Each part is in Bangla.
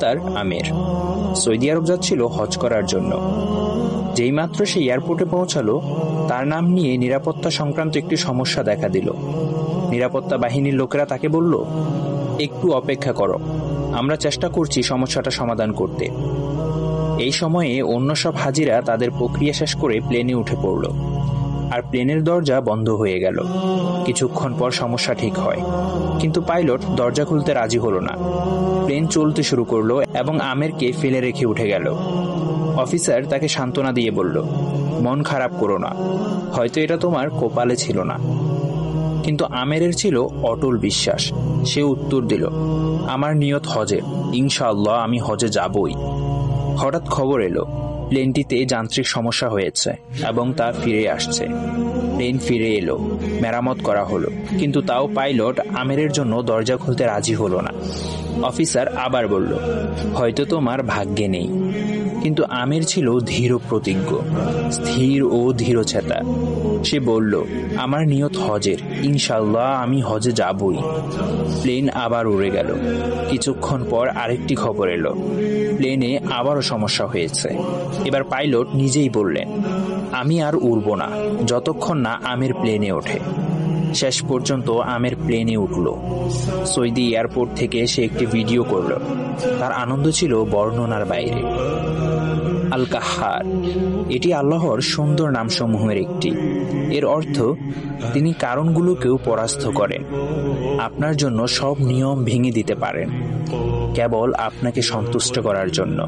তার আমের সৌদি আরব যাচ্ছিল হজ করার জন্য। যেই মাত্র সে এয়ারপোর্টে পৌঁছালো, তার নাম নিয়ে নিরাপত্তা সংক্রান্ত একটি সমস্যা দেখা দিল। নিরাপত্তা বাহিনীর লোকেরা তাকে বলল, একটু অপেক্ষা করো, আমরা চেষ্টা করছি সমস্যাটা সমাধান করতে। এই সময়ে অন্য সব হাজিরা তাদের প্রক্রিয়া শেষ করে প্লেনে উঠে পড়ল, আর প্লেনের দরজা বন্ধ হয়ে গেল। কিছুক্ষণ পর সমস্যা ঠিক হয়, কিন্তু পাইলট দরজা খুলতে রাজি হলো না। প্লেন চলতে শুরু করলো এবং আমেরকে ফেলে রেখে উঠে গেল। অফিসার তাকে সান্ত্বনা দিয়ে বলল, মন খারাপ করো না, হয়তো এটা তোমার কপালে ছিল না। কিন্তু আমেরের ছিল অটল বিশ্বাস। সে উত্তর দিল, আমার নিয়ত হজে, ইনশাআল্লাহ আমি হজে যাবই। হঠাৎ খবর এলো, প্লেনটিতে যান্ত্রিক সমস্যা হয়েছে এবং তা ফিরে আসছে। প্লেন ফিরে এলো, মেরামত করা হলো, কিন্তু তাও পাইলট আমেরের জন্য দরজা খুলতে রাজি হলো না। অফিসার আবার বলল, হয়তো তোমার ভাগ্যে নেই। কিন্তু আমের ছিল ধীর প্রতিজ্ঞ, স্থির ও দৃঢ়চেতা। সে বলল, আমার নিয়ত হজের, ইনশাআল্লাহ আমি হজে যাবই। প্লেন আবার উড়ে গেল। কিছুক্ষণ পর আরেকটি খবর এলো, প্লেনে আবারও সমস্যা হয়েছে। এবার পাইলট নিজেই বললেন, আমি আর উড়ব না যতক্ষণ না আমের প্লেনে ওঠে। শেষ পর্যন্ত আমের প্লেনে উঠল। সৌদি এয়ারপোর্ট থেকে সে একটি ভিডিও করল। তার আনন্দ ছিল বর্ণনার বাইরে। আল কাহার, এটি আল্লাহর সুন্দর নামসমূহের একটি। এর অর্থ, তিনি কারণগুলোকেও পরাস্ত করেন, আপনার জন্য সব নিয়ম ভেঙে দিতে পারেন, কেবল আপনাকে সন্তুষ্ট করার জন্য।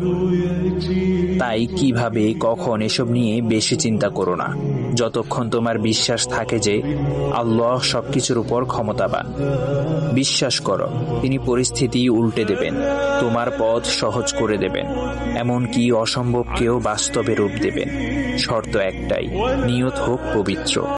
তাই কিভাবে কখন এসব নিয়ে বেশি চিন্তা করো না, যতক্ষণ তোমার বিশ্বাস থাকে যে আল্লাহ সবকিছুর উপর ক্ষমতাবান। বিশ্বাস করো, তিনি পরিস্থিতি উল্টে দেবেন, তোমার পথ সহজ করে দেবেন, এমনকি অসম্ভবকেও বাস্তবে রূপ দেবেন। শর্ত একটাই, নিয়ত হোক পবিত্র।